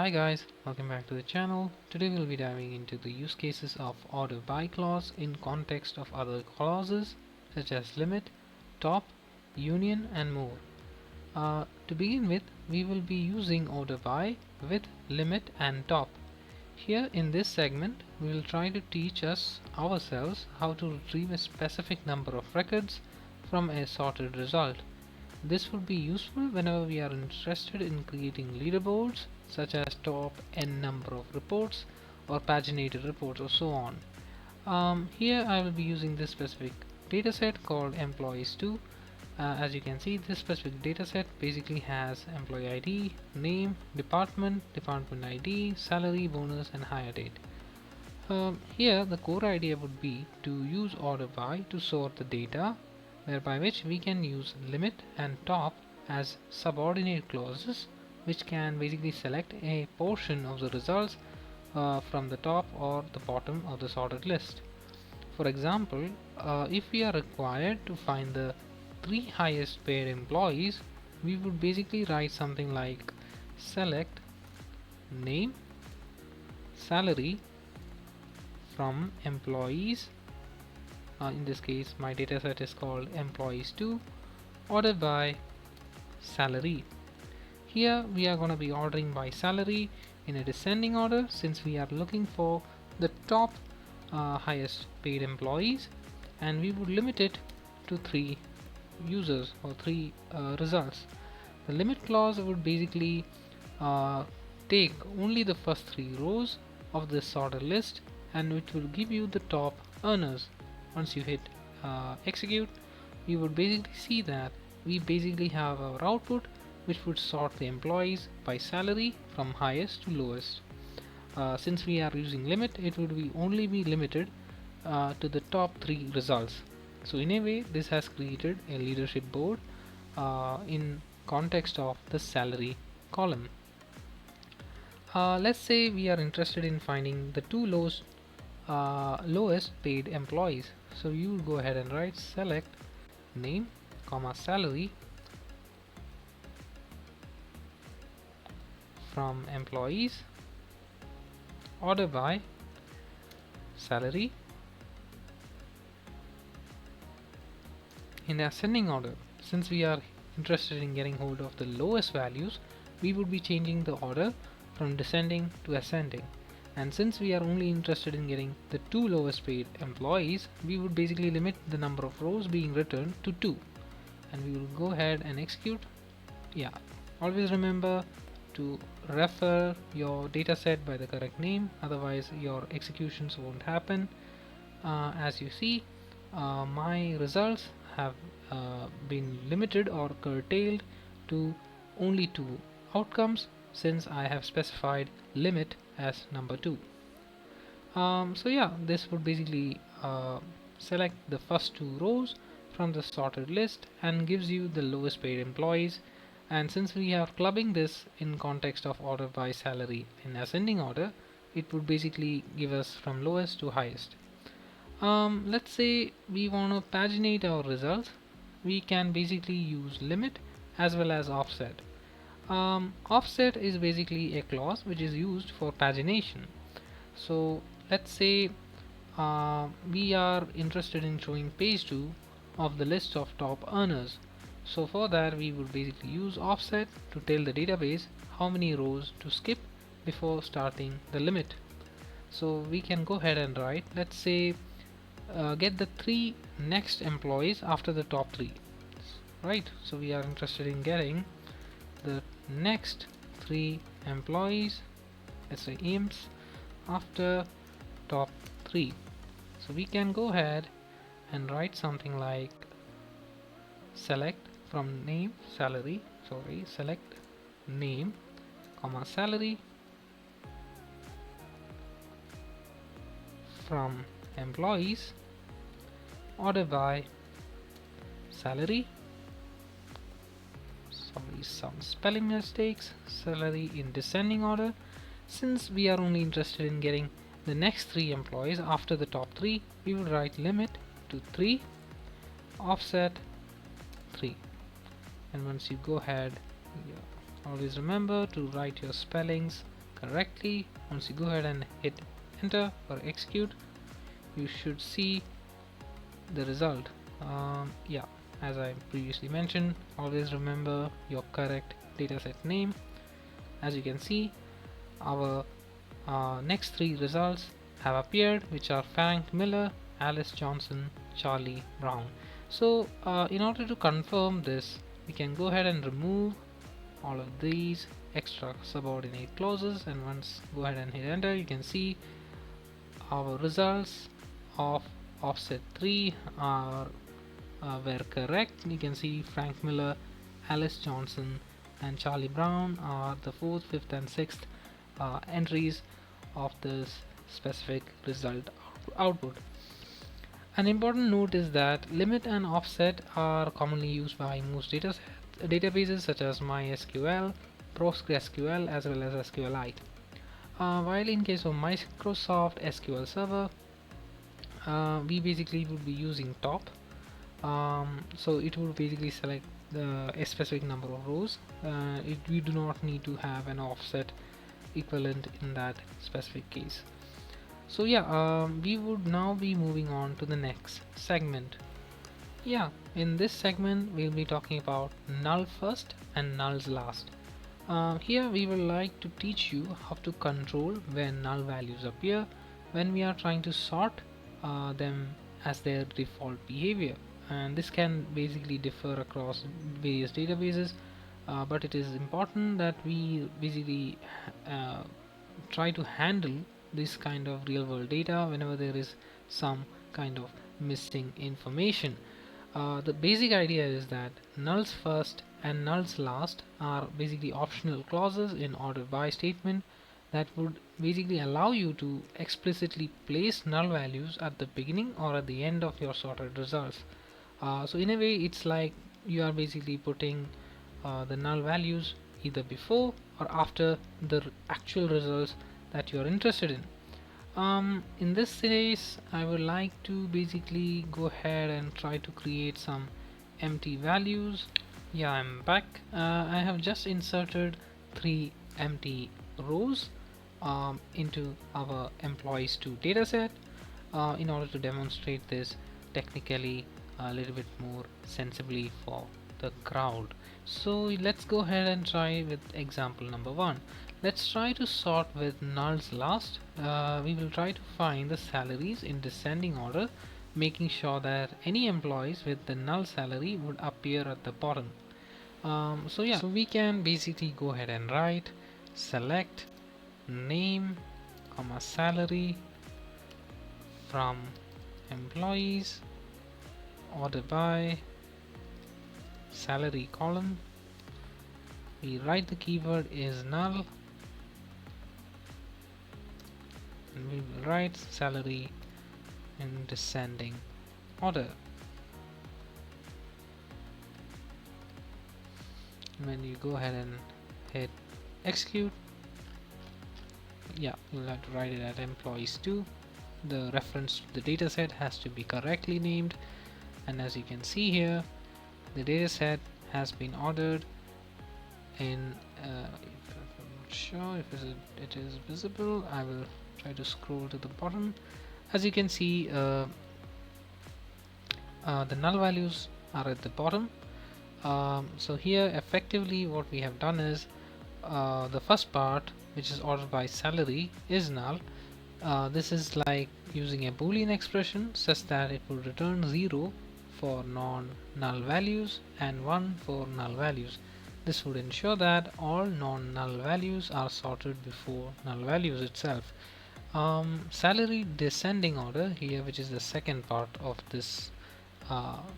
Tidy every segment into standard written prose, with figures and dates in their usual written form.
Hi guys, welcome back to the channel. Today we'll be diving into the use cases of order by clause in context of other clauses such as limit, top, union and more. To begin with, we will be using order by with limit and top. Here in this segment, we will try to teach us ourselves how to retrieve a specific number of records from a sorted result. This would be useful whenever we are interested in creating leaderboards such as top n number of reports or paginated reports or so on. Here I will be using this specific dataset called employees2. As you can see, this specific dataset basically has employee ID, name, department, department ID, salary, bonus and hire date. Here the core idea would be to use order by to sort the data, whereby which we can use limit and top as subordinate clauses which can basically select a portion of the results from the top or the bottom of the sorted list. For example, if we are required to find the 3 highest paid employees, we would basically write something like select name salary from employees. In this case my dataset is called employees2 ordered by salary. Here we are going to be ordering by salary in a descending order since we are looking for the top highest paid employees, and we would limit it to 3 users or 3 results. The limit clause would basically take only the first 3 rows of this sorted list, and it will give you the top earners. Once you hit execute, you would basically see that we basically have our output which would sort the employees by salary from highest to lowest. Since we are using limit, it would be only be limited to the top 3 results. So in a way, this has created a leadership board in context of the salary column. Let's say we are interested in finding the 2 lowest paid employees. So you will go ahead and write select name comma salary from employees order by salary in ascending order. Since we are interested in getting hold of the lowest values, we would be changing the order from descending to ascending. And since we are only interested in getting the 2 lowest paid employees, we would basically limit the number of rows being returned to 2, and we will go ahead and execute. Always remember to refer your dataset by the correct name, otherwise your executions won't happen. As you see, my results have been limited or curtailed to only 2 outcomes since I have specified limit as number 2. This would basically select the first 2 rows from the sorted list and gives you the lowest paid employees. And since we are clubbing this in context of order by salary in ascending order, it would basically give us from lowest to highest. Let's say we want to paginate our results. We can basically use limit as well as offset. Offset is basically a clause which is used for pagination. So let's say we are interested in showing page 2 of the list of top earners. So for that we would basically use offset to tell the database how many rows to skip before starting the limit. So we can go ahead and write, let's say get the 3 next employees after the top 3, right? So we are interested in getting the next 3 employees, let's say imps, after top 3. So we can go ahead and write something like select from name salary, select name comma salary from employees order by salary, some spelling mistakes, salary in descending order. Since we are only interested in getting the next 3 employees after the top 3, we will write limit to 3 offset 3. And once you go ahead, always remember to write your spellings correctly. Once you go ahead and hit enter or execute, you should see the result. Yeah, as I previously mentioned, always remember your correct dataset name. As you can see, our next three results have appeared, which are Frank Miller, Alice Johnson, Charlie Brown. So in order to confirm this, we can go ahead and remove all of these extra subordinate clauses, and once go ahead and hit enter, you can see our results of offset 3 are were correct. You can see Frank Miller, Alice Johnson and Charlie Brown are the 4th, 5th and 6th entries of this specific result output. An important note is that limit and offset are commonly used by most databases such as MySQL, PostgreSQL as well as SQLite. While in case of Microsoft SQL Server, we basically would be using top. So it would basically select a specific number of rows. We do not need to have an offset equivalent in that specific case. So yeah, we would now be moving on to the next segment. Yeah, in this segment we'll be talking about null first and nulls last. Here we would like to teach you how to control when null values appear when we are trying to sort them as their default behavior, and this can basically differ across various databases, but it is important that we basically try to handle this kind of real world data whenever there is some kind of missing information. The basic idea is that nulls first and nulls last are basically optional clauses in order by statement that would basically allow you to explicitly place null values at the beginning or at the end of your sorted results. So in a way it's like you are basically putting the null values either before or after the actual results that you are interested in. In this case, I would like to basically go ahead and try to create some empty values. Yeah, I'm back. I have just inserted 3 empty rows into our employees2 dataset in order to demonstrate this technically a little bit more sensibly for the crowd. So let's go ahead and try with example number 1. Let's try to sort with nulls last. We will try to find the salaries in descending order, making sure that any employees with the null salary would appear at the bottom. So yeah, so we can basically go ahead and write select name comma salary from employees order by salary column. We write the keyword is null and we will write salary in descending order. When you go ahead and hit execute, yeah, you'll have to write it at employees2. The reference to the dataset has to be correctly named, and as you can see here, the dataset has been ordered in I'm not sure if it is visible. I will try to scroll to the bottom. As you can see, the null values are at the bottom. So here effectively what we have done is the first part, which is ordered by salary, is null. This is like using a boolean expression such that it will return 0 for non-null values and 1 for null values. This would ensure that all non-null values are sorted before null values itself. Salary descending order here, which is the second part of this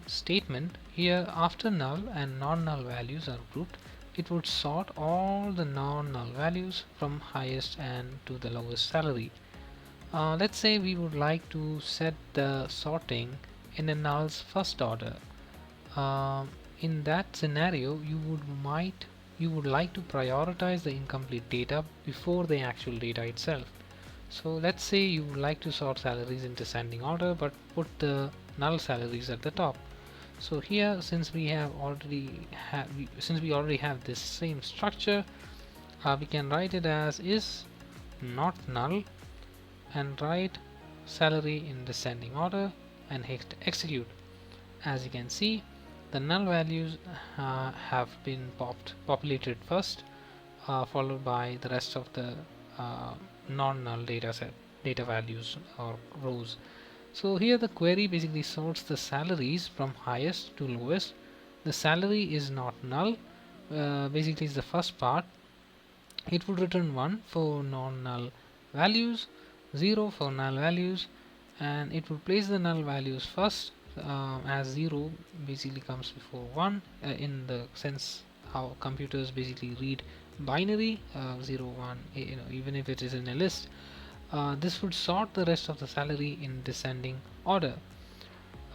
statement, here after null and non-null values are grouped, it would sort all the non-null values from highest and to the lowest salary. Let's say we would like to set the sorting in a nulls first order. In that scenario, you would like to prioritize the incomplete data before the actual data itself. So let's say you would like to sort salaries in descending order but put the null salaries at the top. So here, since we already have this same structure, we can write it as is not null, and write salary in descending order and hit execute. As you can see, the null values have been populated first, followed by the rest of the non-null data values or rows. So here the query basically sorts the salaries from highest to lowest. The salary is not null, basically is the first part. It would return 1 for non-null values, 0 for null values, and it would place the null values first, as 0 basically comes before 1, in the sense how computers basically read binary, 0 1, even if it is in a list. This would sort the rest of the salary in descending order.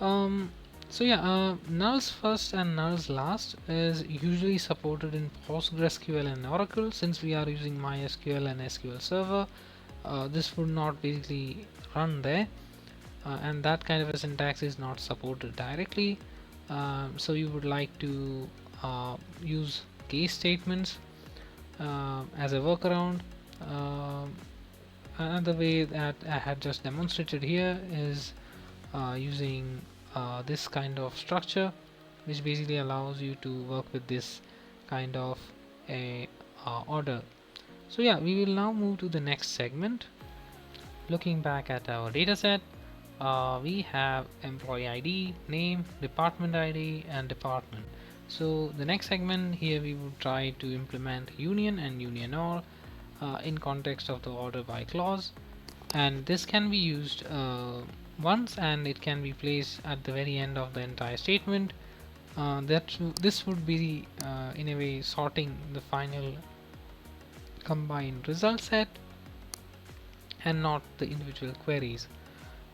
um, so yeah, nulls first and nulls last is usually supported in PostgreSQL and Oracle. Since we are using MySQL and SQL Server, this would not basically run there, and that kind of a syntax is not supported directly. So you would like to use case statements as a workaround. Another way that I had just demonstrated here is using this kind of structure, which basically allows you to work with this kind of a order. So yeah, we will now move to the next segment. Looking back at our dataset, we have employee ID, name, department ID, and department. So the next segment here, we would try to implement union and union all in context of the order by clause, and this can be used once, and it can be placed at the very end of the entire statement. This would be in a way sorting the final combined result set and not the individual queries.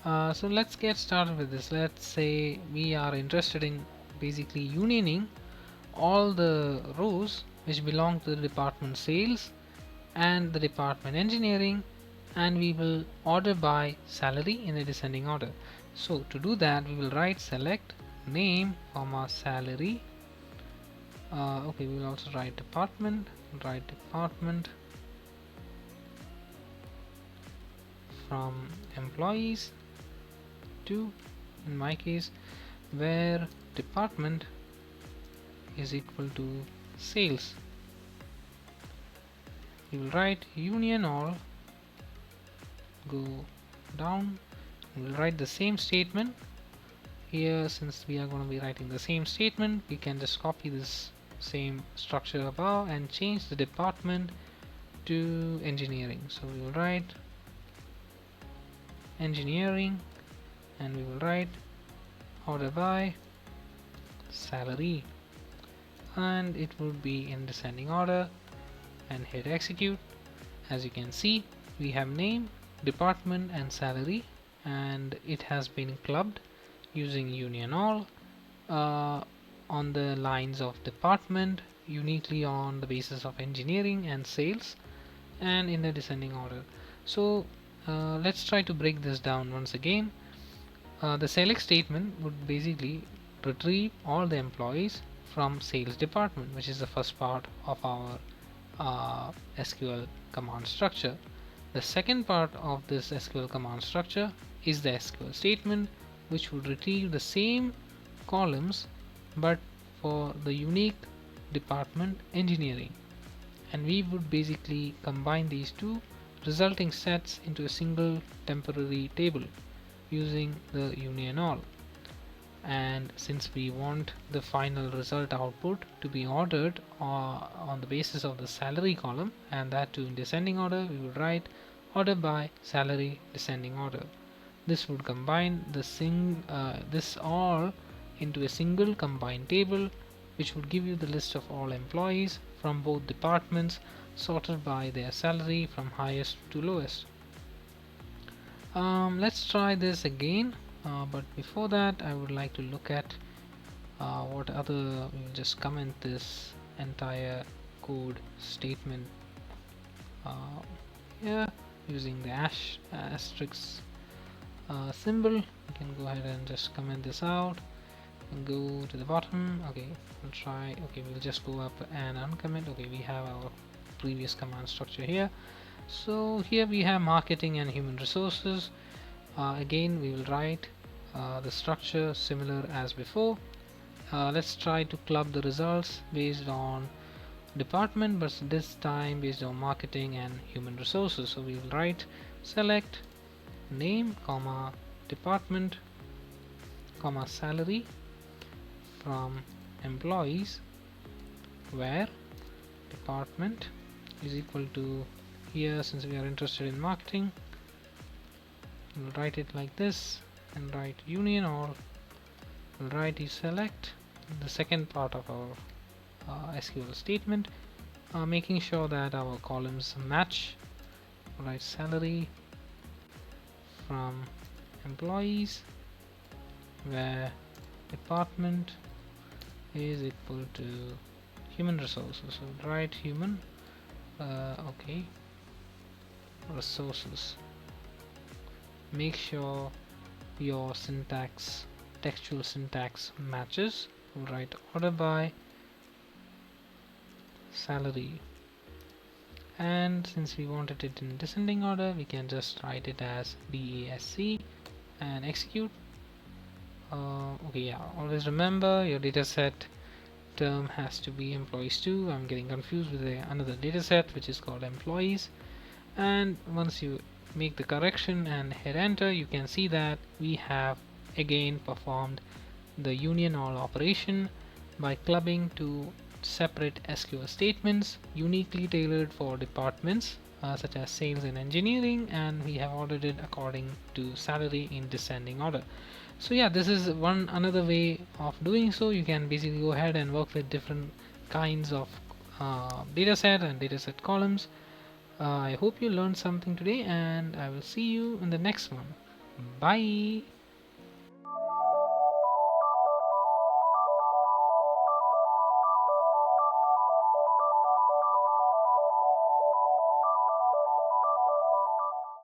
So let's get started with this. Let's say we are interested in basically unioning all the rows which belong to the department sales and the department engineering, and we will order by salary in a descending order. So to do that, we will write select name comma salary. Okay, we will also write department from employees to, in my case, where department is equal to sales. We will write union all, go down, we'll write the same statement here. Since we are going to be writing the same statement, we can just copy this same structure above and change the department to engineering. So we will write engineering, and we will write order by salary, and it would be in descending order, and hit execute. As you can see, we have name, department, and salary, and it has been clubbed using union all on the lines of department, uniquely on the basis of engineering and sales, and in the descending order. So let's try to break this down once again. The select statement would basically retrieve all the employees from sales department, which is the first part of our SQL command structure. The second part of this SQL command structure is the SQL statement, which would retrieve the same columns but for the unique department engineering, and we would basically combine these two resulting sets into a single temporary table using the union all. And since we want the final result output to be ordered on the basis of the salary column, and that too in descending order, we would write order by salary descending order. This would combine this all into a single combined table, which would give you the list of all employees from both departments sorted by their salary from highest to lowest. Let's try this again, but before that I would like to look at what other, we'll just comment this entire code statement here using the asterisk symbol. You can go ahead and just comment this out and go to the bottom. Okay, we'll try. Okay, we'll just go up and uncomment. Okay, we have our previous command structure here. So here we have marketing and human resources. Again we will write the structure similar as before. Let's try to club the results based on department, but this time based on marketing and human resources. So we will write select name comma department comma salary from employees, where department is equal to, here since we are interested in marketing, we'll write it like this and write union, or we'll write is select the second part of our SQL statement, making sure that our columns match. Write salary from employees, where department is equal to human resources. So write human okay, resources. Make sure your syntax, textual syntax matches. We'll write order by salary, and since we wanted it in descending order, we can just write it as DASC and execute. Okay, yeah, always remember your dataset term has to be employees too. I'm getting confused with another dataset which is called employees. And once you make the correction and hit enter, you can see that we have again performed the union all operation by clubbing two separate SQL statements uniquely tailored for departments such as sales and engineering, and we have ordered it according to salary in descending order. So yeah, this is another way of doing so. You can basically go ahead and work with different kinds of dataset and dataset columns. I hope you learned something today, and I will see you in the next one. Bye.